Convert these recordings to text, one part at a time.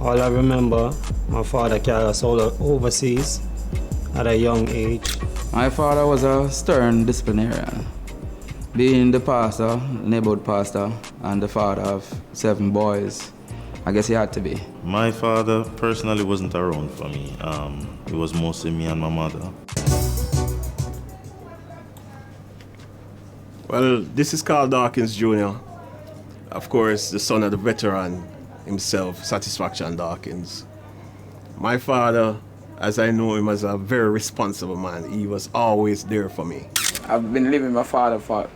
All I remember, my father carried us all overseas at a young age. My father was a stern disciplinarian. Being the pastor, neighborhood pastor, and the father of 7 boys, I guess he had to be. My father personally wasn't around for me. It was mostly me and my mother. Well, this is Carl Dawkins Jr. Of course, the son of the veteran himself, Satisfaction Dawkins. My father, as I know him as a very responsible man, he was always there for me. I've been living with my father for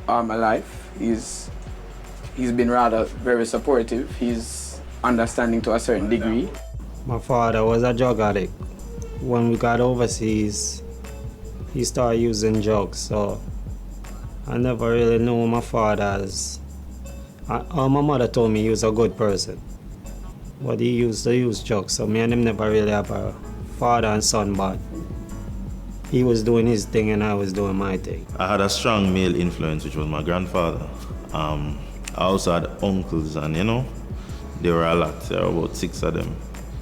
all my life. He's been rather very supportive. He's understanding to a certain degree. My father was a drug addict. When we got overseas, he started using drugs, so I never really knew my father as... my mother told me he was a good person, but he used to use drugs, so me and him never really have a father and son bond. He was doing his thing and I was doing my thing. I had a strong male influence, which was my grandfather. I also had uncles, and there were a lot. There were about 6 of them.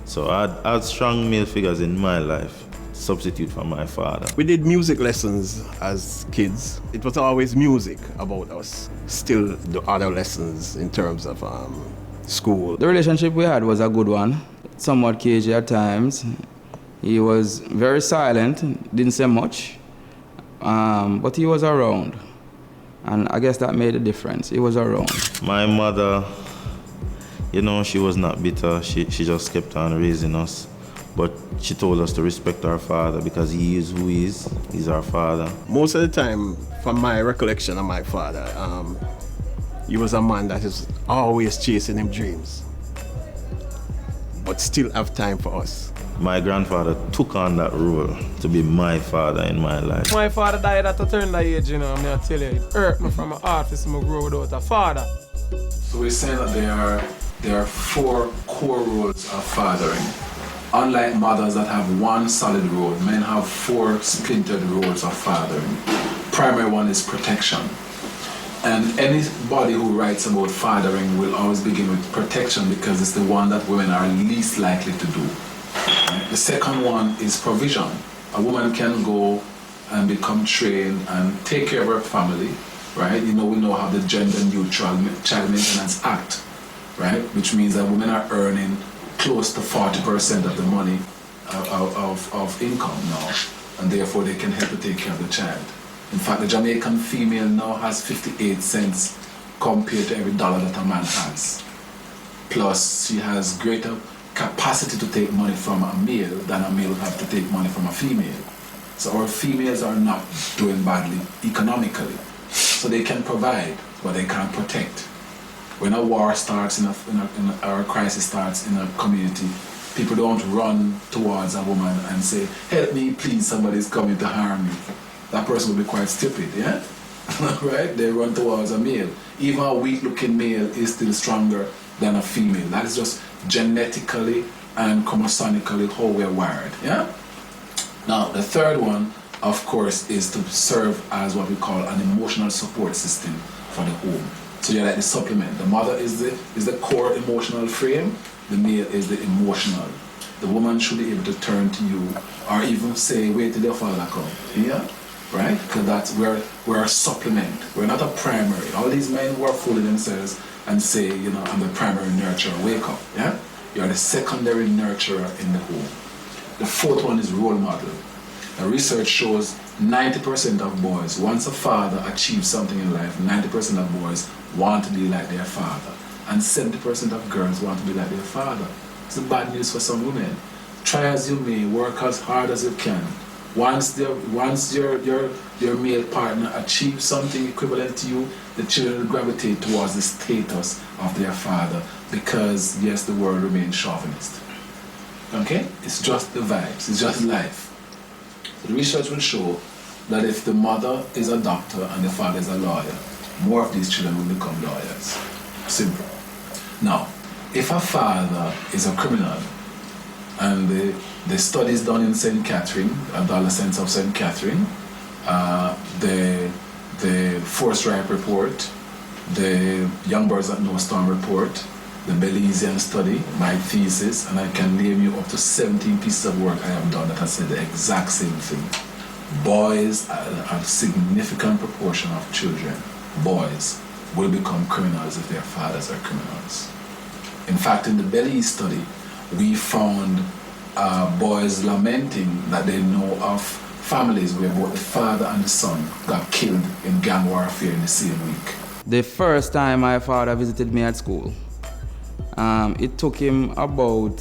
So I had strong male figures in my life, substitute for my father. We did music lessons as kids. It was always music about us. Still the other lessons in terms of school. The relationship we had was a good one, somewhat cagey at times. He was very silent, didn't say much, but he was around. And I guess that made a difference. He was around. My mother, she was not bitter. She just kept on raising us. But she told us to respect our father because he is who he is. He's our father. Most of the time, from my recollection of my father, he was a man that is always chasing him dreams, but still have time for us. My grandfather took on that role to be my father in my life. My father died at a tender age, I'm going to tell you. It hurt me from my heart to see me grow without a father. So we're saying that there are 4 core roles of fathering. Unlike mothers that have one solid role, men have 4 splintered roles of fathering. Primary one is protection. And anybody who writes about fathering will always begin with protection because it's the one that women are least likely to do. The second one is provision. A woman can go and become trained and take care of her family, right? We now have the Gender Neutral Child Maintenance Act, right? Which means that women are earning close to 40% of the money of income now, and therefore they can help to take care of the child. In fact, the Jamaican female now has 58 cents compared to every dollar that a man has. Plus, she has greater capacity to take money from a male than a male would have to take money from a female. So our females are not doing badly economically. So they can provide, but they can't protect. When a war starts or a crisis starts in a community, people don't run towards a woman and say, help me please, somebody's coming to harm me. That person will be quite stupid, yeah? Right? They run towards a male. Even a weak looking male is still stronger than a female. That is just genetically and chromosonically how we're wired, yeah? Now, the third one, of course, is to serve as what we call an emotional support system for the home. So you're like the supplement. The mother is the core emotional frame, the male is the emotional. The woman should be able to turn to you or even say, wait till your father come, yeah? Right? Because we're a supplement. We're not a primary. All these men who are fooling themselves and say, I'm the primary nurturer, wake up, yeah? You're the secondary nurturer in the home. The fourth one is role model. The research shows 90% of boys, once a father achieves something in life, 90% of boys want to be like their father. And 70% of girls want to be like their father. It's the bad news for some women. Try as you may, work as hard as you can. Once your male partner achieves something equivalent to you, the children will gravitate towards the status of their father because, yes, the world remains chauvinist. Okay? It's just the vibes. It's just life. The research will show that if the mother is a doctor and the father is a lawyer, more of these children will become lawyers. Simple. Now, if a father is a criminal, and the studies done in St. Catherine, adolescents of St. Catherine, the Force Ripe report, the Young Birds at No Storm report, the Belizean study, my thesis, and I can name you up to 17 pieces of work I have done that has said the exact same thing. Boys, a significant proportion of children, boys, will become criminals if their fathers are criminals. In fact, in the Belize study, we found boys lamenting that they know of families where both the father and the son got killed in gang warfare in the same week. The first time my father visited me at school, it took him about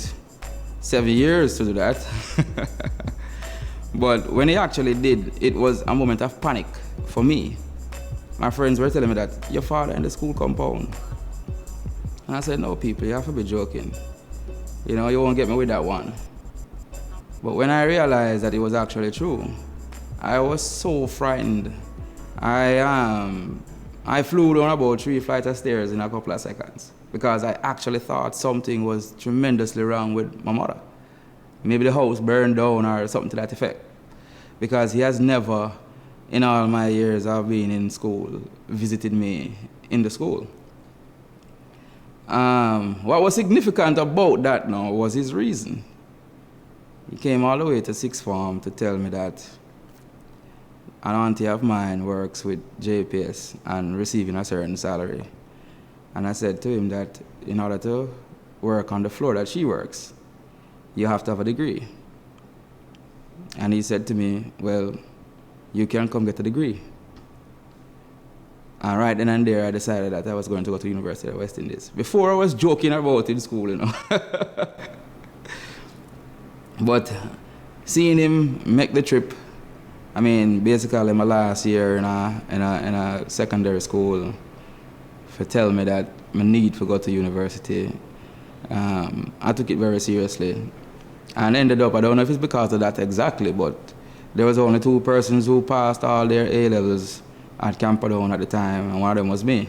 7 years to do that. But when he actually did, it was a moment of panic for me. My friends were telling me that, your father in the school compound. And I said, no, people, you have to be joking. You know, you won't get me with that one. But when I realized that it was actually true, I was so frightened. I flew down about 3 flights of stairs in a couple of seconds because I actually thought something was tremendously wrong with my mother. Maybe the house burned down or something to that effect. Because he has never, in all my years of being in school, visited me in the school. What was significant about that now was his reason. He came all the way to sixth form to tell me that an auntie of mine works with JPS and receiving a certain salary. And I said to him that in order to work on the floor that she works, you have to have a degree. And he said to me, well, you can come get a degree. And right then and there, I decided that I was going to go to the University of West Indies. Before I was joking about it in school, you know. But seeing him make the trip, I mean, basically my last year in a secondary school, for tell me that my need to go to university, I took it very seriously. And ended up, I don't know if it's because of that exactly, but there was only 2 persons who passed all their A-levels at Camperdown at the time, and one of them was me.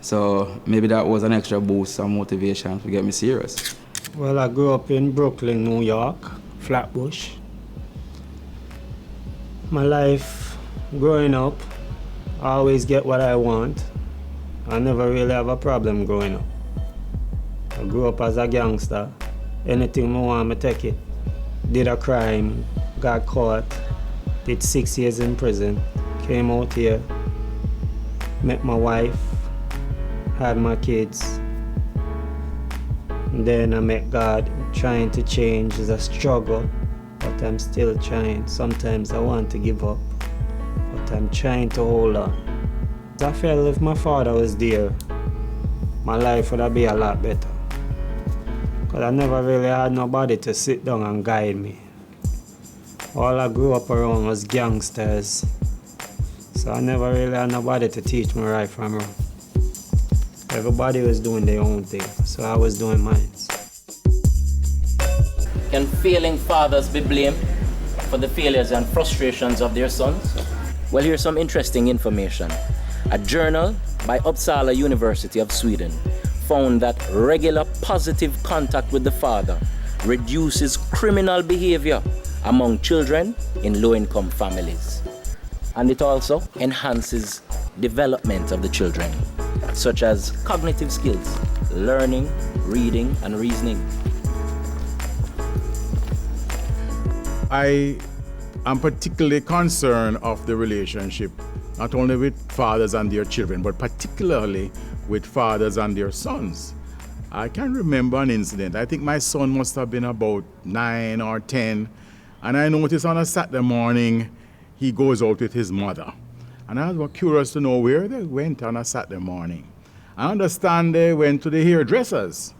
So maybe that was an extra boost, some motivation to get me serious. Well, I grew up in Brooklyn, New York, Flatbush. My life growing up, I always get what I want. I never really have a problem growing up. I grew up as a gangster. Anything I want, I take it. Did a crime, got caught, did 6 years in prison, came out here, met my wife, had my kids. And then I met God. Trying to change is a struggle, but I'm still trying. Sometimes I want to give up, but I'm trying to hold on. I felt if my father was there, my life would have been a lot better. Because I never really had nobody to sit down and guide me. All I grew up around was gangsters. So I never really had nobody to teach me right from wrong. Everybody was doing their own thing, so I was doing mine. Can failing fathers be blamed for the failures and frustrations of their sons? Well, here's some interesting information. A journal by Uppsala University of Sweden found that regular positive contact with the father reduces criminal behavior among children in low-income families. And it also enhances development of the children, such as cognitive skills, learning, reading, and reasoning. I am particularly concerned of the relationship, not only with fathers and their children, but particularly with fathers and their sons. I can remember an incident. I think my son must have been about 9 or 10, and I noticed on a Saturday morning he goes out with his mother. And I was curious to know where they went on a Saturday morning. I understand they went to the hairdressers,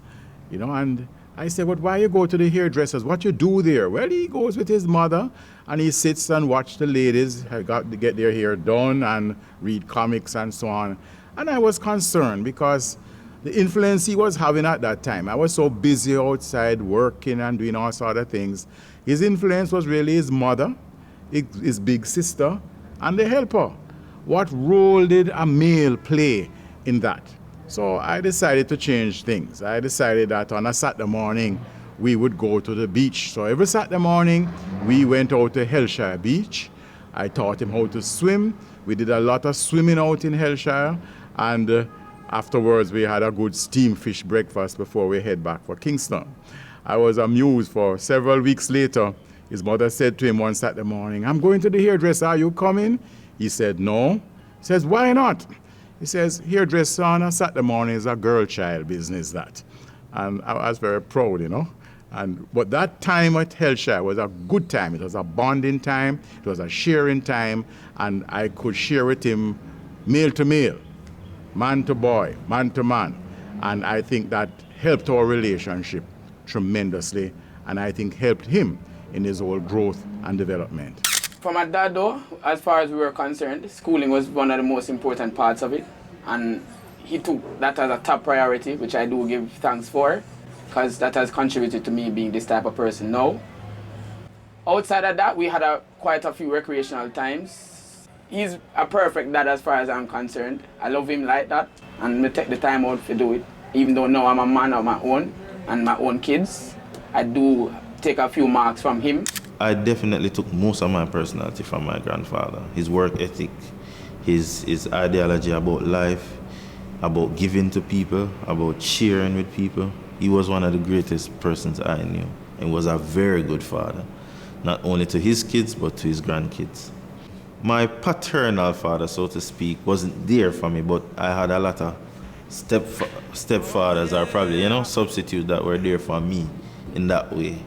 you know, and I said, but why you go to the hairdressers? What you do there? Well, he goes with his mother and he sits and watches the ladies got to get their hair done and read comics and so on. And I was concerned because the influence he was having at that time, I was so busy outside working and doing all sorts of things. His influence was really his mother, his big sister, and the helper. What role did a male play in that? So I decided to change things. I decided that on a Saturday morning, we would go to the beach. So every Saturday morning, we went out to Hellshire Beach. I taught him how to swim. We did a lot of swimming out in Hellshire. And Afterwards, we had a good steamed fish breakfast before we head back for Kingston. I was amused for several weeks later. His mother said to him one Saturday morning, "I'm going to the hairdresser, are you coming?" He said, "No." He says, "Why not?" He says, "Hairdresser on a Saturday morning is a girl child business, that." And I was very proud, you know. But that time at Hellshire was a good time. It was a bonding time, it was a sharing time, and I could share with him male to male, man to boy, man to man. And I think that helped our relationship tremendously, and I think helped him in his whole growth and development. For my dad though, as far as we were concerned, schooling was one of the most important parts of it, and he took that as a top priority, which I do give thanks for, because that has contributed to me being this type of person now. Outside of that, we had quite a few recreational times. He's a perfect dad as far as I'm concerned. I love him like that, and I take the time out to do it. Even though now I'm a man of my own and my own kids, I do take a few marks from him. I definitely took most of my personality from my grandfather. His work ethic, his ideology about life, about giving to people, about sharing with people. He was one of the greatest persons I knew and was a very good father, not only to his kids, but to his grandkids. My paternal father, so to speak, wasn't there for me, but I had a lot of stepfathers or probably, substitutes that were there for me in that way.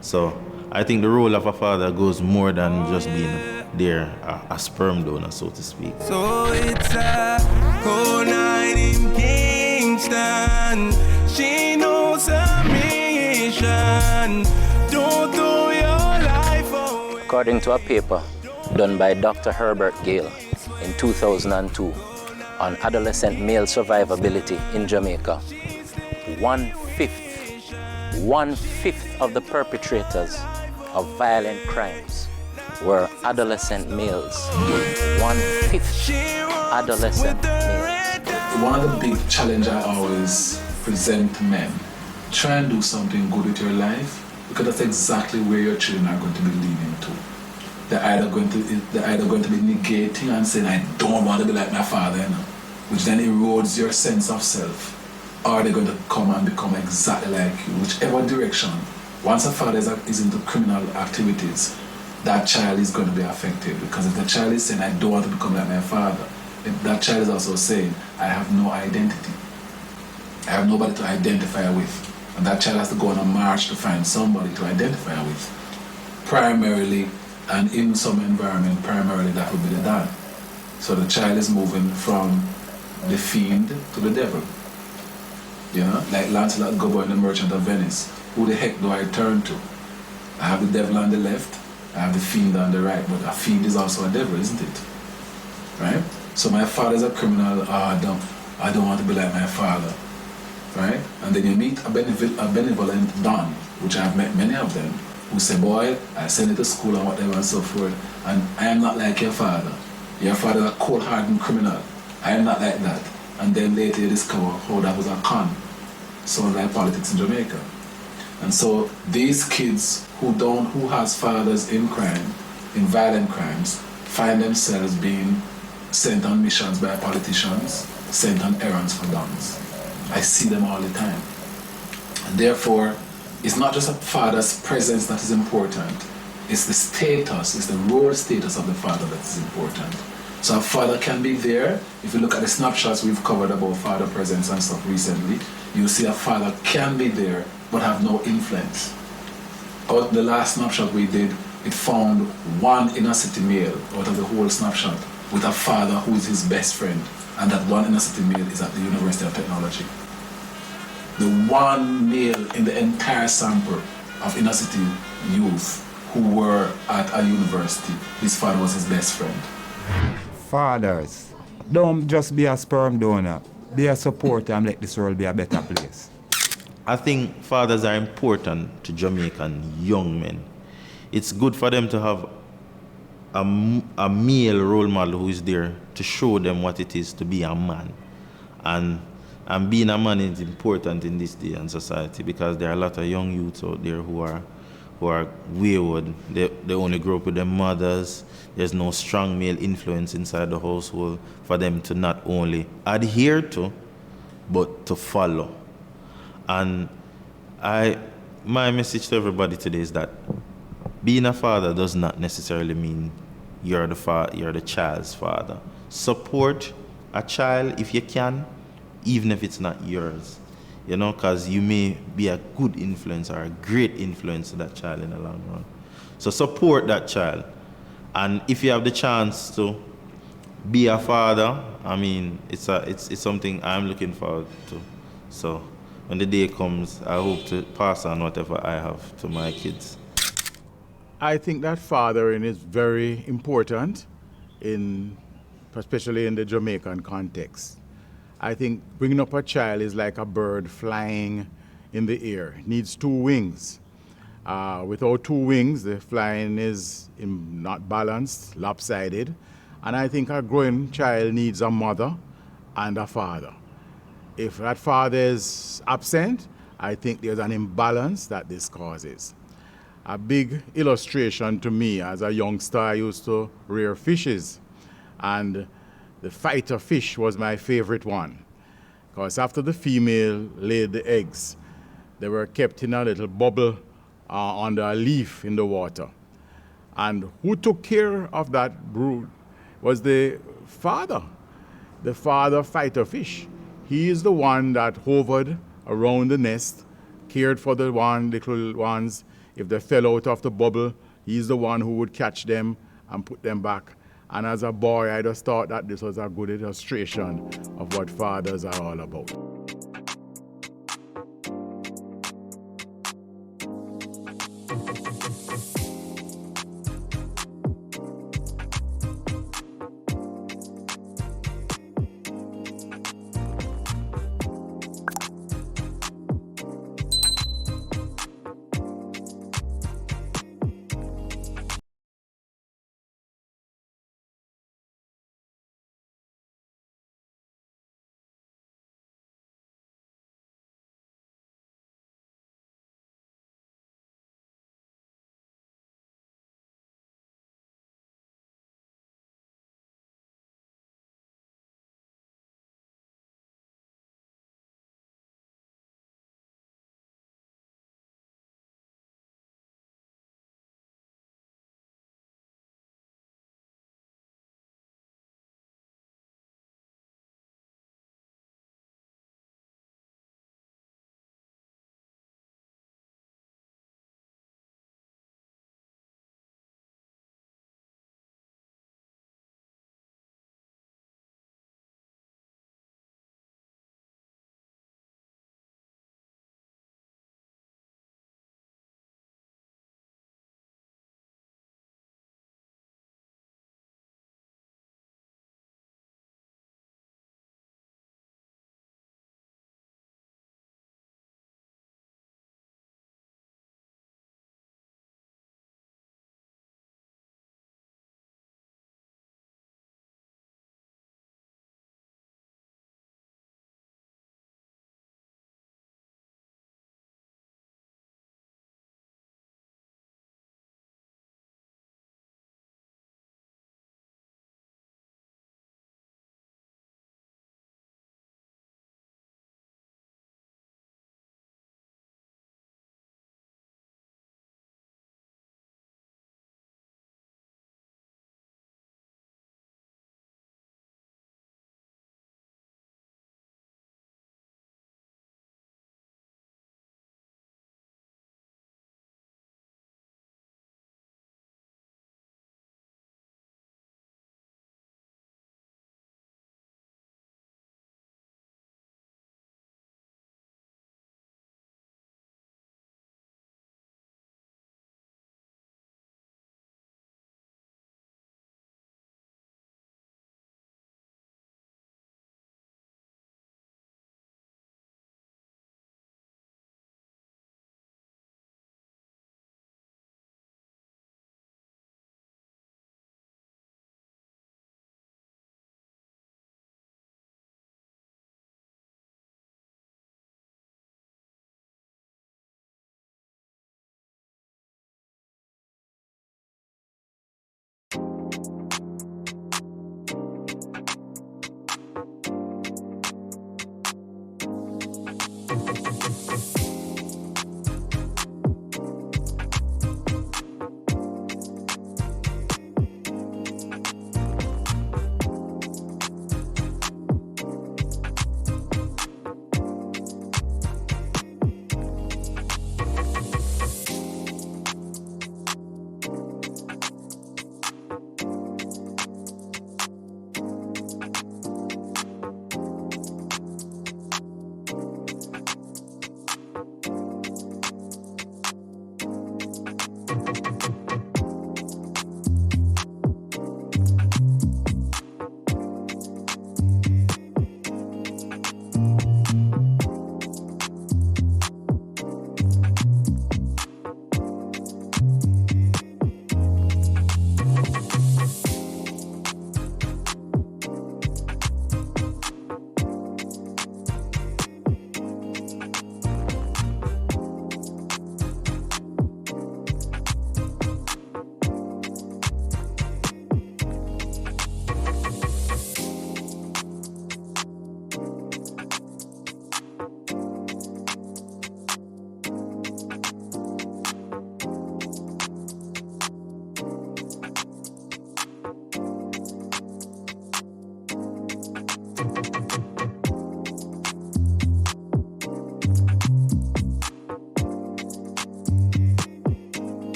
So I think the role of a father goes more than just being there, a sperm donor, so to speak. So it's a cold night in Kingston. She knows her mission. Don't throw your life away. According to a paper done by Dr. Herbert Gale in 2002 on adolescent male survivability in Jamaica, one-fifth of the perpetrators of violent crimes were adolescent males. 1/5 adolescent males. One of the big challenges I always present to men, try and do something good with your life, because that's exactly where your children are going to be leaning to. They're either going to be negating and saying, "I don't want to be like my father," which then erodes your sense of self. Or they're going to come and become exactly like you, whichever direction. Once a father is into criminal activities, that child is going to be affected, because if the child is saying, "I don't want to become like my father," that child is also saying, "I have no identity. I have nobody to identify with." And that child has to go on a march to find somebody to identify with. Primarily, and in some environment, primarily that would be the dad. So the child is moving from the fiend to the devil. Like Lancelot Gobbo in The Merchant of Venice. Who the heck do I turn to? I have the devil on the left, I have the fiend on the right, but a fiend is also a devil, isn't it? Right? So my father's a criminal, I don't want to be like my father. Right? And then you meet a benevolent don, which I've met many of them, who say, "Boy, I send you to school and whatever and so forth, and I am not like your father. Your father is a cold-hardened criminal. I am not like that." And then later you discover how that was a con. So like politics in Jamaica. And so these kids who has fathers in crime, in violent crimes, find themselves being sent on missions by politicians, sent on errands for guns. I see them all the time. And therefore, it's not just a father's presence that is important, it's the status, it's the role status of the father that is important. So a father can be there. If you look at the snapshots we've covered about father presence and stuff recently, you see a father can be there but have no influence. Out the last snapshot we did, it found one inner city male out of the whole snapshot with a father who is his best friend, and that one inner city male is at the University of Technology. The one male in the entire sample of inner city youth who were at a university, his father was his best friend. Fathers, don't just be a sperm donor. Be a supporter and make this world be a better place. I think fathers are important to Jamaican young men. It's good for them to have a male role model who is there to show them what it is to be a man. And being a man is important in this day and society, because there are a lot of young youths out there who are wayward. They only grow up with their mothers. There's no strong male influence inside the household for them to not only adhere to, but to follow. And my message to everybody today is that being a father does not necessarily mean you're the child's father. Support a child if you can, even if it's not yours. You know, because you may be a good influence or a great influence to that child in the long run. So support that child. And if you have the chance to be a father, I mean, it's something I'm looking forward to. So when the day comes, I hope to pass on whatever I have to my kids. I think that fathering is very important, especially in the Jamaican context. I think bringing up a child is like a bird flying in the air. It needs two wings. Without two wings, the flying is not balanced, lopsided. And I think a growing child needs a mother and a father. If that father is absent, I think there's an imbalance that this causes. A big illustration to me, as a youngster, I used to rear fishes. And the fighter fish was my favorite one, because after the female laid the eggs, they were kept in a little bubble under a leaf in the water. And who took care of that brood was the father fighter fish. He is the one that hovered around the nest, cared for the little ones. If they fell out of the bubble, he's the one who would catch them and put them back. And as a boy, I just thought that this was a good illustration of what fathers are all about.